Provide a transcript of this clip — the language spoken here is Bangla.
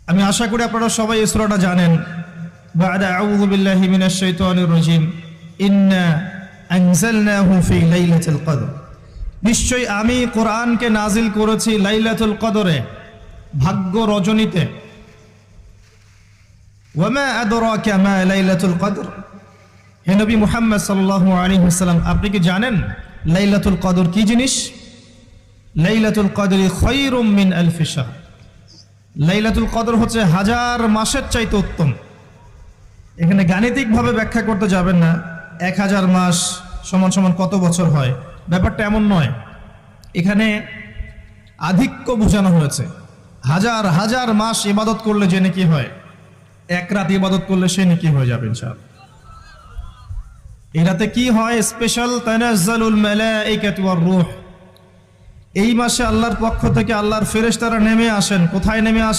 আমি আশা করি আপনারা সবাই এই সূরাটা জানেন। বা'দা আউযু বিল্লাহি মিনাশ শাইতানির রাজীম, ইন্না আনজালনাহু ফি লাইলাতুল কদর, নিশ্চয়ই আমি কোরআনকে নাজিল করেছি লাইলাতুল কদরে, ভাগ্য রজনীতে। ওয়া মা আদরাকা মা লাইলাতুল কদর, হে নবী মুহাম্মদ সাল্লাল্লাহু আলাইহি ওয়াসাল্লাম, আপনি কি জানেন লাইলাতুল কদর কি জিনিস? লাইলাতুল কদরি খায়রুম মিন আলফি শাহর, লাইলাতুল কদর হচ্ছে হাজার মাসের চাইতে উত্তম। এখানে গাণিতিকভাবে ব্যাখ্যা করতে যাবেন না, 1000 মাস সমান সমান কত বছর হয়, ব্যাপারটা এমন নয়। এখানে আধিক্য বোঝানো হয়েছে। হাজার হাজার মাস ইবাদত করলে যে নেকি হয়, এক রাত ইবাদত করলে সে নেকি হয়ে যাবে ইনশাআল্লাহ। এই রাতে কি হয়? স্পেশাল তানাজ্জালুল মালাইকাতু ওয়ার রূহ, এই মাসে আল্লাহর পক্ষ থেকে আল্লাহর ফেরেশতারা নেমে আসেন। কোথায় নেমে আসেন?